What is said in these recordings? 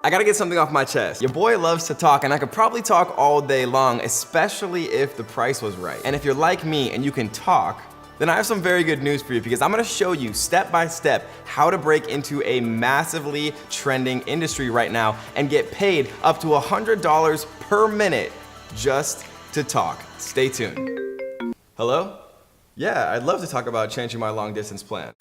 I gotta get something off my chest. Your boy loves to talk, and I could probably talk all day long, especially if the price was right. And if you're like me and you can talk, then I have some very good news for you, because I'm gonna show you step by step how to break into a massively trending industry right now and get paid up to $100 per minute just to talk. Stay tuned. Hello? Yeah, I'd love to talk about changing my long distance plan.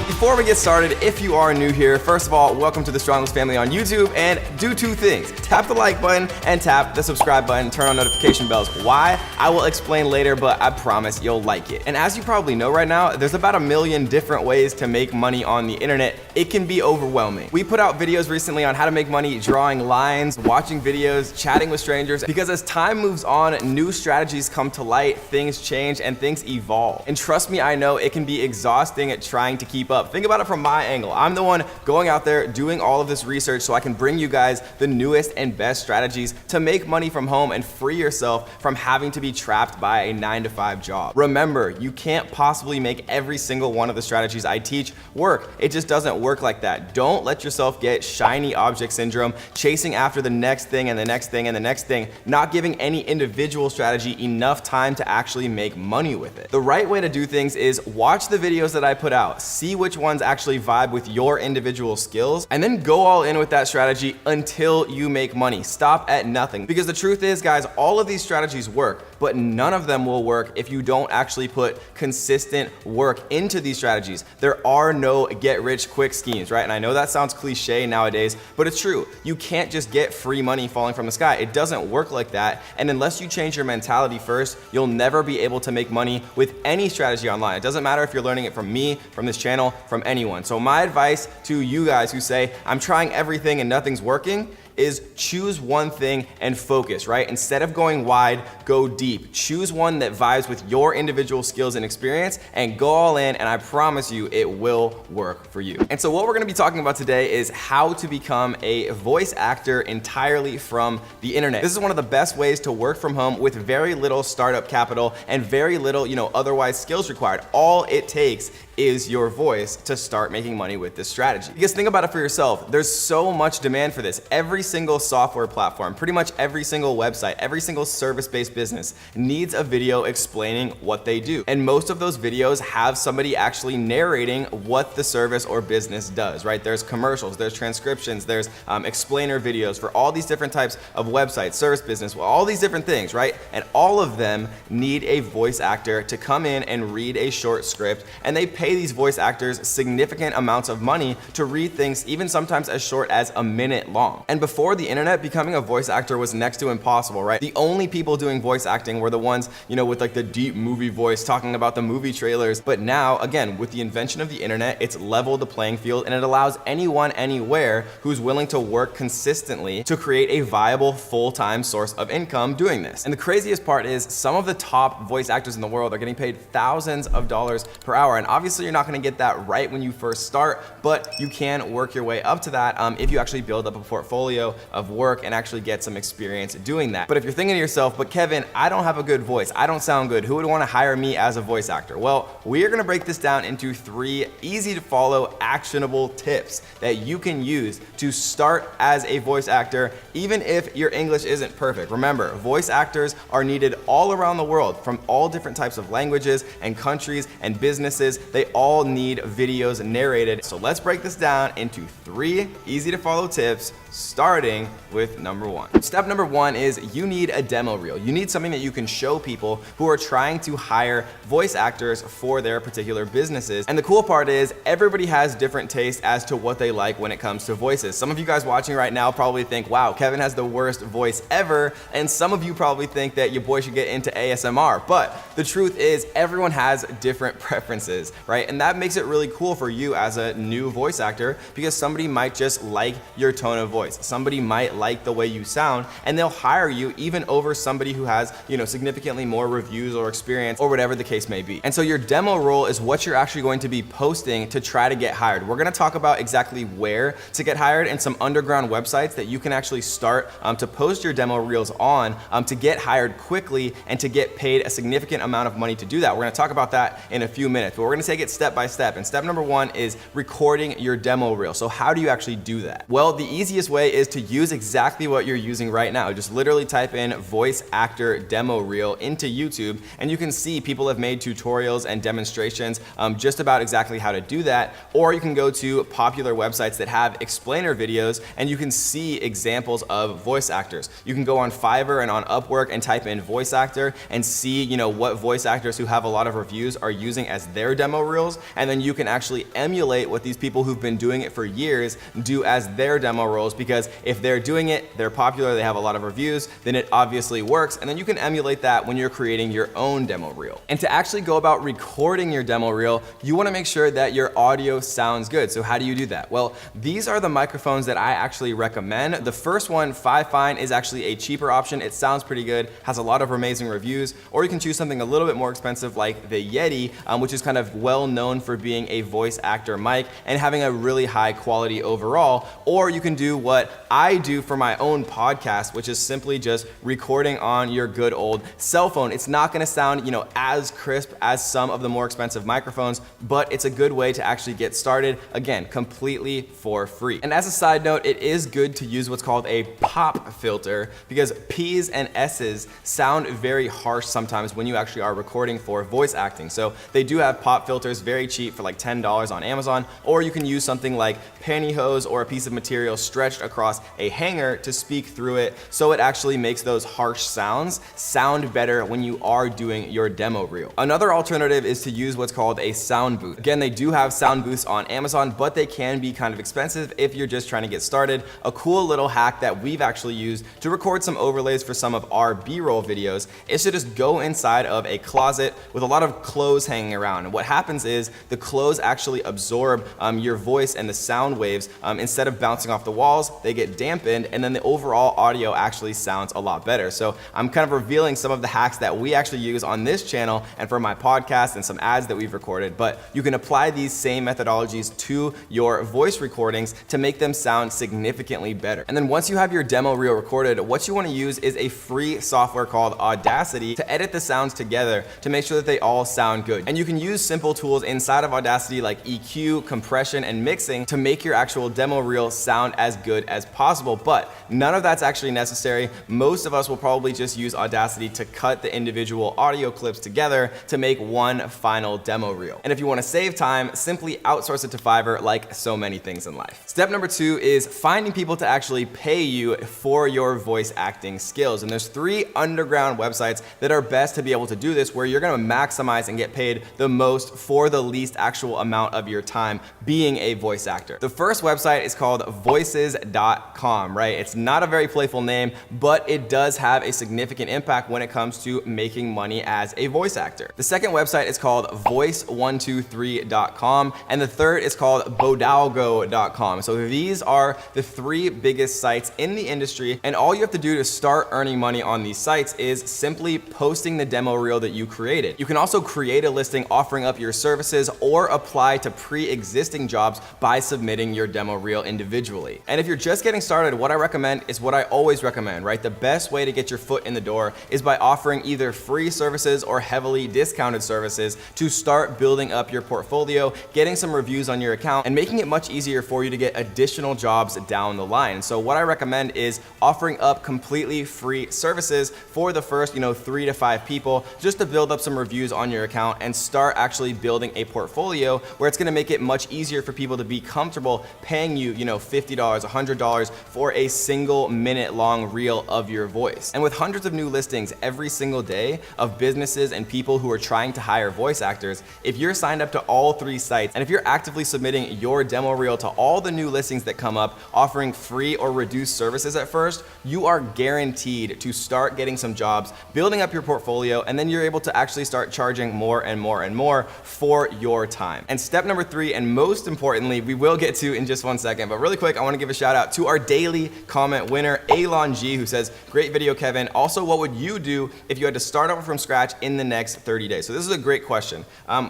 Before we get started, if you are new here, first of all, welcome to the Strongest Family on YouTube, and do two things. Tap the like button and tap the subscribe button, turn on notification bells. Why? I will explain later, but I promise you'll like it. And as you probably know right now, there's about 1 million different ways to make money on the internet. It can be overwhelming. We put out videos recently on how to make money drawing lines, watching videos, chatting with strangers, because as time moves on, new strategies come to light, things change, and things evolve. And trust me, I know it can be exhausting at trying to keep up. Think about it from my angle. I'm the one going out there doing all of this research so I can bring you guys the newest and best strategies to make money from home and free yourself from having to be trapped by a 9-to-5 job. Remember, you can't possibly make every single one of the strategies I teach work. It just doesn't work like that. Don't let yourself get shiny object syndrome, chasing after the next thing and the next thing and the next thing, not giving any individual strategy enough time to actually make money with it. The right way to do things is watch the videos that I put out, see which ones actually vibe with your individual skills, and then go all in with that strategy until you make money. Stop at nothing. Because the truth is, guys, all of these strategies work, but none of them will work if you don't actually put consistent work into these strategies. There are no get rich quick schemes, right? And I know that sounds cliche nowadays, but it's true. You can't just get free money falling from the sky. It doesn't work like that. And unless you change your mentality first, you'll never be able to make money with any strategy online. It doesn't matter if you're learning it from me, from this channel, from anyone. So my advice to you guys who say, I'm trying everything and nothing's working, is choose one thing and focus, right? Instead of going wide, go deep. Choose one that vibes with your individual skills and experience and go all in, and I promise you it will work for you. And so what we're gonna be talking about today is how to become a voice actor entirely from the internet. This is one of the best ways to work from home with very little startup capital and very little, otherwise skills required. All it takes is your voice to start making money with this strategy. Because think about it for yourself. There's so much demand for this. Every single software platform, pretty much every single website, every single service-based business needs a video explaining what they do. And most of those videos have somebody actually narrating what the service or business does, right? There's commercials, there's transcriptions, there's explainer videos for all these different types of websites, service business, all these different things, right? And all of them need a voice actor to come in and read a short script, and they pay these voice actors significant amounts of money to read things even sometimes as short as a minute long. And before the internet, becoming a voice actor was next to impossible, right? The only people doing voice acting were the ones, with like the deep movie voice talking about the movie trailers. But now, again, with the invention of the internet, it's leveled the playing field, and it allows anyone, anywhere who's willing to work consistently to create a viable full-time source of income doing this. And the craziest part is some of the top voice actors in the world are getting paid thousands of dollars per hour. And obviously you're not gonna get that right when you first start, but you can work your way up to that if you actually build up a portfolio of work and actually get some experience doing that. But if you're thinking to yourself, but Kevin, I don't have a good voice, I don't sound good, who would wanna hire me as a voice actor? Well, we're gonna break this down into 3 easy to follow, actionable tips that you can use to start as a voice actor, even if your English isn't perfect. Remember, voice actors are needed all around the world from all different types of languages and countries and businesses. They all need videos narrated. So let's break this down into 3 easy to follow tips, starting with number 1. Step number 1 is you need a demo reel. You need something that you can show people who are trying to hire voice actors for their particular businesses. And the cool part is everybody has different tastes as to what they like when it comes to voices. Some of you guys watching right now probably think, wow, Kevin has the worst voice ever. And some of you probably think that your boy should get into ASMR. But the truth is everyone has different preferences, right? And that makes it really cool for you as a new voice actor, because somebody might just like your tone of voice. Some somebody might like the way you sound and they'll hire you even over somebody who has, significantly more reviews or experience or whatever the case may be. And so your demo reel is what you're actually going to be posting to try to get hired. We're gonna talk about exactly where to get hired and some underground websites that you can actually start to post your demo reels on to get hired quickly and to get paid a significant amount of money to do that. We're gonna talk about that in a few minutes, but we're gonna take it step by step. And step number one is recording your demo reel. So how do you actually do that? Well, the easiest way is to use exactly what you're using right now. Just literally type in voice actor demo reel into YouTube and you can see people have made tutorials and demonstrations just about exactly how to do that. Or you can go to popular websites that have explainer videos and you can see examples of voice actors. You can go on Fiverr and on Upwork and type in voice actor and see, what voice actors who have a lot of reviews are using as their demo reels, and then you can actually emulate what these people who've been doing it for years do as their demo reels, because if they're doing it, they're popular, they have a lot of reviews, then it obviously works, and then you can emulate that when you're creating your own demo reel. And to actually go about recording your demo reel, you wanna make sure that your audio sounds good. So how do you do that? Well, these are the microphones that I actually recommend. The first one, Fifine, is actually a cheaper option. It sounds pretty good, has a lot of amazing reviews, or you can choose something a little bit more expensive like the Yeti, which is kind of well known for being a voice actor mic and having a really high quality overall. Or you can do what I do for my own podcast, which is simply just recording on your good old cell phone. It's not gonna sound, as crisp as some of the more expensive microphones, but it's a good way to actually get started, again, completely for free. And as a side note, it is good to use what's called a pop filter, because P's and S's sound very harsh sometimes when you actually are recording for voice acting. So they do have pop filters, very cheap, for like $10 on Amazon, or you can use something like pantyhose or a piece of material stretched across a hanger to speak through it, so it actually makes those harsh sounds sound better when you are doing your demo reel. Another alternative is to use what's called a sound booth. Again, they do have sound booths on Amazon, but they can be kind of expensive if you're just trying to get started. A cool little hack that we've actually used to record some overlays for some of our B-roll videos is to just go inside of a closet with a lot of clothes hanging around. And what happens is the clothes actually absorb your voice and the sound waves. Instead of bouncing off the walls, they get dampened, and then the overall audio actually sounds a lot better. So I'm kind of revealing some of the hacks that we actually use on this channel and for my podcast and some ads that we've recorded, but you can apply these same methodologies to your voice recordings to make them sound significantly better. And then once you have your demo reel recorded, what you want to use is a free software called Audacity to edit the sounds together to make sure that they all sound good. And you can use simple tools inside of Audacity like EQ, compression, and mixing to make your actual demo reel sound as good as possible, but none of that's actually necessary. Most of us will probably just use Audacity to cut the individual audio clips together to make one final demo reel. And if you want to save time, simply outsource it to Fiverr, like so many things in life. Step number two is finding people to actually pay you for your voice acting skills. And there's 3 underground websites that are best to be able to do this, where you're going to maximize and get paid the most for the least actual amount of your time being a voice actor. The first website is called voices.com, right? It's not a very playful name, but it does have a significant impact when it comes to making money as a voice actor. The second website is called voice123.com, and the third is called bodalgo.com. So these are the 3 biggest sites in the industry, and all you have to do to start earning money on these sites is simply posting the demo reel that you created. You can also create a listing offering up your services or apply to pre-existing jobs by submitting your demo reel individually. And if you're just getting started, what I recommend is what I always recommend, right? The best way to get your foot in the door is by offering either free services or heavily discounted services to start building up your portfolio, getting some reviews on your account, and making it much easier for you to get additional jobs down the line. So what I recommend is offering up completely free services for the first, 3 to 5 people, just to build up some reviews on your account and start actually building a portfolio where it's gonna make it much easier for people to be comfortable paying you, $50, $100 for a single minute long reel of your voice. And with hundreds of new listings every single day of businesses and people who are trying to hire voice actors, if you're signed up to all 3 sites, and if you're actively submitting your demo reel to all the new listings that come up offering free or reduced services at first, you are guaranteed to start getting some jobs, building up your portfolio, and then you're able to actually start charging more and more and more for your time. And step number 3, and most importantly, we will get to in just one second, but really quick, I want to give a shout out to to our daily comment winner, Alon G, who says, great video, Kevin. Also, what would you do if you had to start over from scratch in the next 30 days? So this is a great question.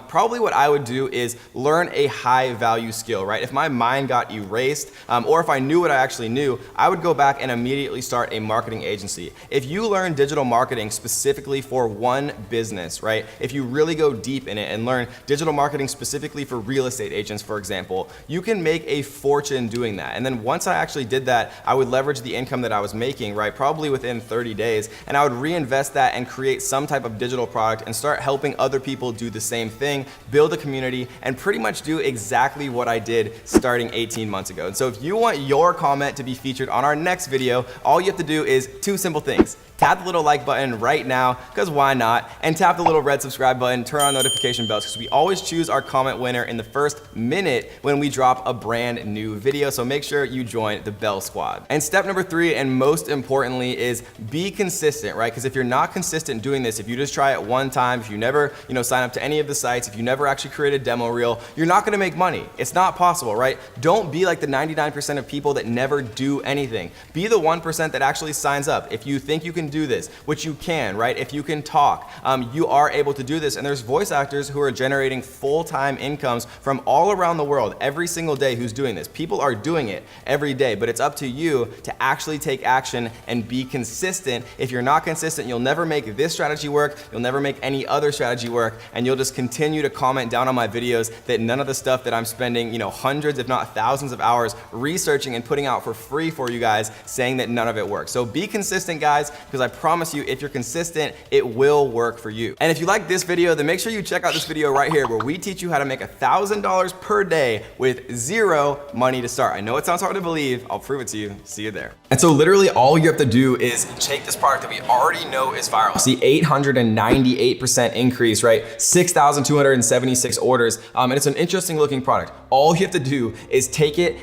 Probably what I would do is learn a high value skill, right? If my mind got erased, or if I knew what I actually knew, I would go back and immediately start a marketing agency. If you learn digital marketing specifically for one business, right? If you really go deep in it and learn digital marketing specifically for real estate agents, for example, you can make a fortune doing that. And then once I actually did that, I would leverage the income that I was making, right? Probably within 30 days, and I would reinvest that and create some type of digital product and start helping other people do the same thing, build a community, and pretty much do exactly what I did starting 18 months ago. And so if you want your comment to be featured on our next video, all you have to do is two simple things. Tap the little like button right now, because why not? And tap the little red subscribe button, turn on notification bells, because we always choose our comment winner in the first minute when we drop a brand new video. So make sure you join the Bell Squad. And step number 3, and most importantly, is be consistent, right? Because if you're not consistent doing this, if you just try it one time, if you never, sign up to any of the sites, if you never actually create a demo reel, you're not gonna make money. It's not possible, right? Don't be like the 99% of people that never do anything. Be the 1% that actually signs up. If you think you can do this, which you can, right? If you can talk, you are able to do this. And there's voice actors who are generating full-time incomes from all around the world every single day who's doing this. People are doing it every day, but it's up to you to actually take action and be consistent. If you're not consistent, you'll never make this strategy work, you'll never make any other strategy work, and you'll just continue to comment down on my videos that none of the stuff that I'm spending, hundreds if not thousands of hours researching and putting out for free for you guys, saying that none of it works. So be consistent, guys, because I promise you, if you're consistent, it will work for you. And if you like this video, then make sure you check out this video right here where we teach you how to make $1,000 per day with zero money to start. I know it sounds hard to believe. I'll prove it to you. See you there. And so literally all you have to do is take this product that we already know is viral. See, 898% increase, right? 6,276 orders. And it's an interesting looking product. All you have to do is take it